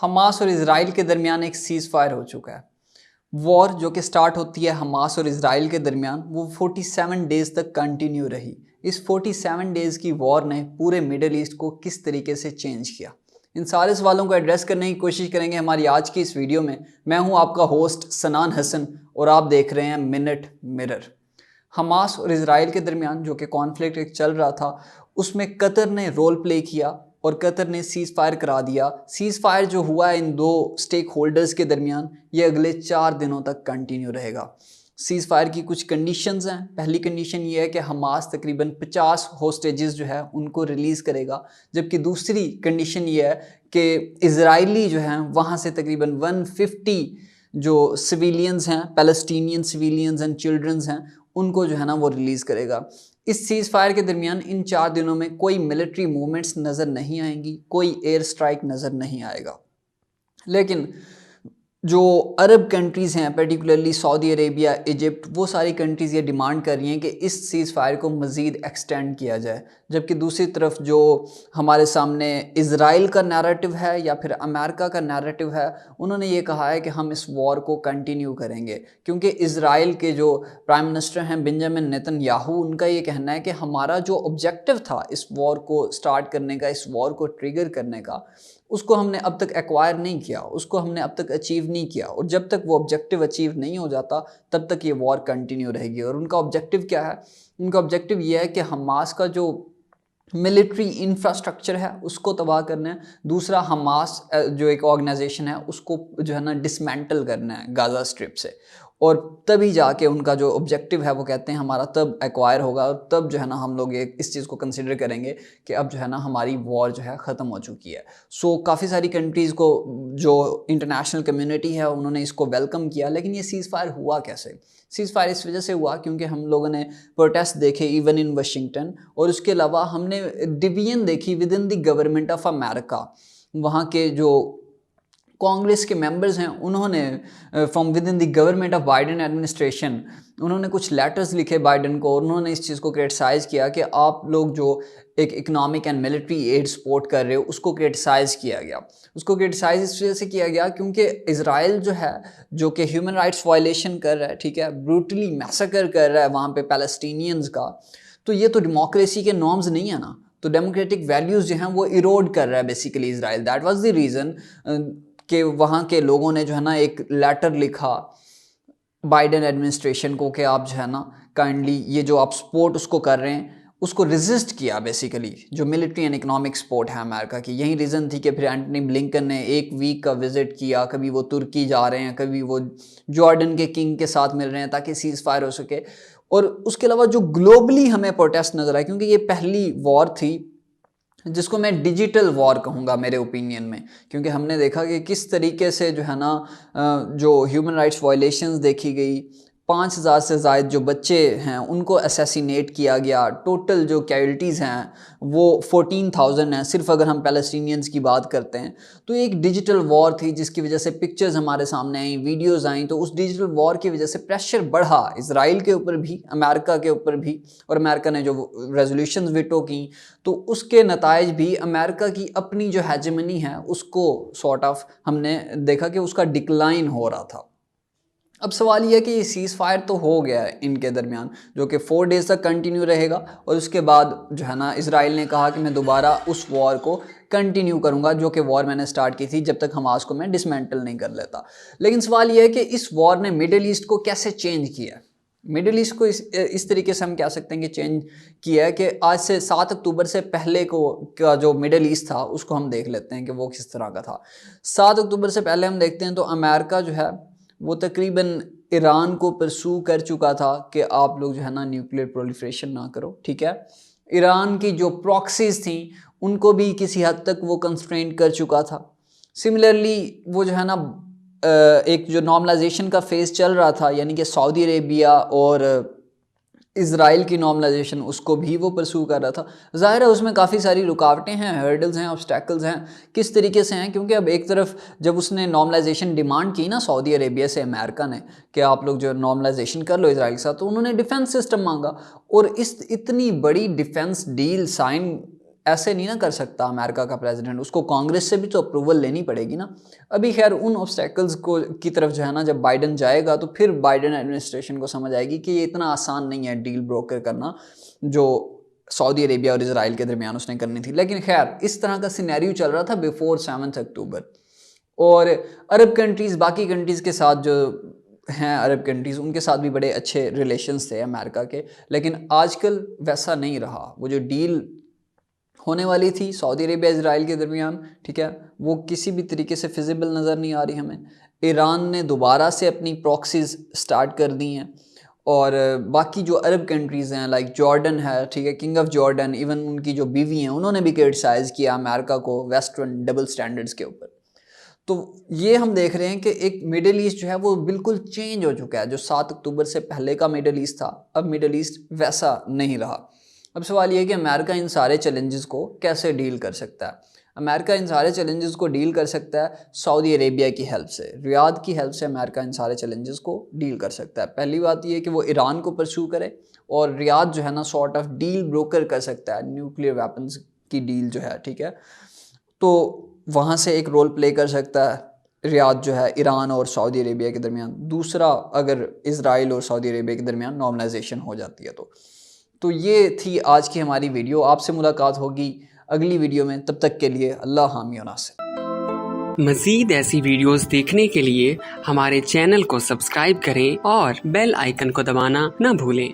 Hamas और Israel के दरमियान एक सीज़ फायर हो चुका है। वॉर जो कि स्टार्ट होती है हमास और इजराइल के दरमियान, वो 47 डेज़ तक कंटिन्यू रही। इस 47 डेज़ की वॉर ने पूरे मिडल ईस्ट को किस तरीके से चेंज किया, इन सारे सवालों को एड्रेस करने की कोशिश करेंगे हमारी आज की इस वीडियो में। मैं हूं आपका होस्ट सनान हसन और आप देख रहे हैं मिनट मिरर। हमास और इजराइल के दरमियान जो कि कॉन्फ्लिक्ट एक चल रहा था, उसमें कतर ने रोल प्ले किया और कतर ने सीज़ फायर करा दिया। सीज़ फायर जो हुआ है इन दो स्टेक होल्डर्स के दरमियान, ये अगले 4 दिनों तक कंटिन्यू रहेगा। सीज़ फायर की कुछ कंडीशंस हैं। पहली कंडीशन ये है कि हमास तकरीबन 50 होस्टेजेस जो है उनको रिलीज़ करेगा, जबकि दूसरी कंडीशन ये है कि इजरायली जो हैं वहाँ से तकरीबन 150 जो सिविलियंस हैं, पैलेस्टीनियन सिविलियंस एंड चिल्ड्रंस हैं, उनको जो है ना वो रिलीज़ करेगा। इस सीज़ फायर के दरमियान इन 4 दिनों में कोई मिलिट्री मूवमेंट्स नज़र नहीं आएंगी, कोई एयर स्ट्राइक नज़र नहीं आएगा। लेकिन जो अरब कंट्रीज़ हैं, पर्टिकुलरली सऊदी अरेबिया, इजिप्ट, वो सारी कंट्रीज़ ये डिमांड कर रही हैं कि इस सीज़ फायर को मज़ीद एक्सटेंड किया जाए। जबकि दूसरी तरफ जो हमारे सामने इज़राइल का नैरेटिव है या फिर अमेरिका का नैरेटिव है, उन्होंने ये कहा है कि हम इस वॉर को कंटिन्यू करेंगे, क्योंकि इज़राइल के जो प्राइम मिनिस्टर हैं बेंजामिन नेतन्याहू, उनका ये कहना है कि हमारा जो ऑब्जेक्टिव था इस वॉर को स्टार्ट करने का, इस वॉर को ट्रिगर करने का, उसको हमने अब तक एक्वायर नहीं किया, उसको हमने अब तक अचीव नहीं किया। और जब तक वो ऑब्जेक्टिव अचीव नहीं हो जाता तब तक ये वॉर कंटिन्यू रहेगी। और उनका ऑब्जेक्टिव क्या है? उनका ऑब्जेक्टिव ये है कि हमास का जो मिलिट्री इंफ्रास्ट्रक्चर है उसको तबाह करना है। दूसरा, हमास जो एक ऑर्गेनाइजेशन है उसको जो है ना डिसमेंटल करना है गाज़ा स्ट्रिप से। और तभी जाके उनका जो ऑब्जेक्टिव है वो कहते हैं हमारा तब एक्वायर होगा, और तब जो है ना हम लोग ये इस चीज़ को कंसिडर करेंगे कि अब जो है ना हमारी वॉर जो है ख़त्म हो चुकी है। सो काफ़ी सारी कंट्रीज़ को, जो इंटरनेशनल कम्युनिटी है, उन्होंने इसको वेलकम किया। लेकिन ये सीज़ फायर हुआ कैसे? सीज़ फायर इस वजह से हुआ क्योंकि हम लोगों ने प्रोटेस्ट देखे इवन इन वाशिंगटन, और उसके अलावा हमने डिवीजन देखी with in the government of America. वहाँ के जो कांग्रेस के मेंबर्स हैं, उन्होंने from with in the government of Biden administration, उन्होंने कुछ लेटर्स लिखे बाइडन को, और उन्होंने इस चीज़ को क्रिटिसाइज़ किया कि आप लोग जो एक economic and military add support कर रहे हो, उसको क्रिटिसाइज़ किया गया। उसको क्रिटिसाइज़ इस वजह से किया गया क्योंकि इजराइल जो है, जो कि ह्यूमन राइट्स वायलेशन कर रहा है, ठीक है, ब्रूटली मैसेकर कर रहा है वहाँ पे पैलेस्टीनियंस का, तो ये तो डेमोक्रेसी के नॉर्म्स नहीं है ना। तो डेमोक्रेटिक वैल्यूज़ जो हैं वो इरोड कर रहा है basically Israel. That was the reason कि वहाँ के लोगों ने जो है ना एक लेटर लिखा बाइडन एडमिनिस्ट्रेशन को कि आप जो है ना काइंडली ये जो आप सपोर्ट उसको कर रहे हैं उसको रेजिस्ट किया। बेसिकली जो मिलिट्री एंड इकोनॉमिक सपोर्ट है अमेरिका की, यही रीज़न थी कि फिर एंटनी ब्लिंकन ने 1 वीक का विजिट किया। कभी वो तुर्की जा रहे हैं, कभी वो जॉर्डन के किंग के साथ मिल रहे हैं ताकि सीज़ फायर हो सके। और उसके अलावा जो ग्लोबली हमें प्रोटेस्ट नज़र आए, क्योंकि ये पहली वॉर थी जिसको मैं डिजिटल वॉर कहूँगा मेरे ओपिनियन में, क्योंकि हमने देखा कि किस तरीके से जो है ना जो ह्यूमन राइट्स वायलेशंस देखी गई। 5000 से ज़ायद जो बच्चे हैं उनको असैसिनेट किया गया। टोटल जो कैजुअल्टीज़ हैं वो 14,000 हैं, सिर्फ अगर हम पैलेस्टीनियंस की बात करते हैं। तो एक डिजिटल वॉर थी जिसकी वजह से पिक्चर्स हमारे सामने आई, वीडियोज़ आई। तो उस डिजिटल वॉर की वजह से प्रेशर बढ़ा इसराइल के ऊपर भी, अमेरिका के ऊपर भी, और अमेरिका ने जो रेजोल्यूशंस वीटो की, तो उसके नताइज भी अमेरिका की अपनी जो हेजेमनी है उसको सॉर्ट ऑफ हमने देखा कि उसका डिक्लाइन हो रहा था। अब सवाल यह है कि ये सीज़ फायर तो हो गया है इनके दरमियान, जो कि 4 डेज़ तक कंटिन्यू रहेगा, और उसके बाद जो है ना इजराइल ने कहा कि मैं दोबारा उस वॉर को कंटिन्यू करूंगा, जो कि वॉर मैंने स्टार्ट की थी, जब तक हमास को मैं डिसमेंटल नहीं कर लेता। लेकिन सवाल यह है कि इस वॉर ने मिडिल ईस्ट को कैसे चेंज किया है। मिडिल ईस्ट को इस तरीके से हम कह सकते हैं कि चेंज किया है कि आज से 7 अक्टूबर से पहले को का जो मिडिल ईस्ट था उसको हम देख लेते हैं कि वो किस तरह का था। 7 अक्टूबर से पहले हम देखते हैं तो अमेरिका जो है वो तकरीबन ईरान को परसू कर चुका था कि आप लोग जो है ना न्यूक्लियर प्रोलिफरेशन ना करो, ठीक है। ईरान की जो प्रॉक्सीज थी उनको भी किसी हद तक वो कंस्ट्रेंट कर चुका था। सिमिलरली वो जो है ना एक जो नॉर्मलाइजेशन का फेज़ चल रहा था, यानी कि सऊदी अरेबिया और इज़राइल की नॉर्मलाइजेशन, उसको भी वो परसू कर रहा था। ज़ाहिर है उसमें काफ़ी सारी रुकावटें हैं, हर्डल्स हैं, ऑब्स्टैकल्स हैं। किस तरीके से हैं? क्योंकि अब एक तरफ जब उसने नॉर्मलाइजेशन डिमांड की ना सऊदी अरेबिया से, अमेरिका ने, कि आप लोग जो नॉर्मलाइजेशन कर लो इज़राइल के साथ, तो उन्होंने डिफेंस सिस्टम मांगा। और इस इतनी बड़ी डिफेंस डील साइन ऐसे नहीं ना कर सकता अमेरिका का प्रेसिडेंट, उसको कांग्रेस से भी तो अप्रूवल लेनी पड़ेगी ना। अभी खैर उन ऑब्स्टेकल्स को की तरफ जो है ना, जब बाइडन जाएगा तो फिर बाइडन एडमिनिस्ट्रेशन को समझ आएगी कि ये इतना आसान नहीं है डील ब्रोकर करना जो सऊदी अरेबिया और इजराइल के दरमियान उसने करनी थी। लेकिन खैर इस तरह का सिनेरियो चल रहा था बिफोर 7 अक्टूबर। और अरब कंट्रीज़, बाकी कंट्रीज़ के साथ जो हैं अरब कंट्रीज़, उनके साथ भी बड़े अच्छे रिलेशंस थे अमेरिका के। लेकिन आजकल वैसा नहीं रहा। वो जो डील होने वाली थी सऊदी अरेबिया इजराइल के दरमियान, ठीक है, वो किसी भी तरीके से फिजिबल नज़र नहीं आ रही हमें। ईरान ने दोबारा से अपनी प्रॉक्सीज स्टार्ट कर दी हैं, और बाकी जो अरब कंट्रीज़ हैं लाइक जॉर्डन है, ठीक है, किंग ऑफ जॉर्डन, इवन उनकी जो बीवी हैं उन्होंने भी क्रिटिसाइज़ किया अमेरिका को वेस्टर्न डबल स्टैंडर्ड्स के ऊपर। तो ये हम देख रहे हैं कि एक मिडल ईस्ट जो है वो बिल्कुल चेंज हो चुका है। जो 7 अक्टूबर से पहले का मिडल ईस्ट था, अब मिडल ईस्ट वैसा नहीं रहा। अब सवाल ये है कि अमेरिका इन सारे चैलेंजेस को कैसे डील कर सकता है। अमेरिका इन सारे चैलेंजेस को डील कर सकता है सऊदी अरेबिया की हेल्प से, रियाद की हेल्प से अमेरिका इन सारे चैलेंजेस को डील कर सकता है। पहली बात ये है कि वो ईरान को परस्यू करे, और रियाद जो है ना सॉर्ट ऑफ डील ब्रोकर कर सकता है, न्यूक्लियर वेपन्स की डील जो है, ठीक है, तो वहाँ से एक रोल प्ले कर सकता है रियाद जो है ईरान और सऊदी अरेबिया के दरमियान। दूसरा, अगर इजराइल और सऊदी अरेबिया के दरमियान नॉर्मलाइजेशन हो जाती है तो ये थी आज की हमारी वीडियो। आपसे मुलाकात होगी अगली वीडियो में, तब तक के लिए अल्लाह हामी व नासिर। मज़ीद ऐसी वीडियोस देखने के लिए हमारे चैनल को सब्सक्राइब करें और बेल आइकन को दबाना न भूलें।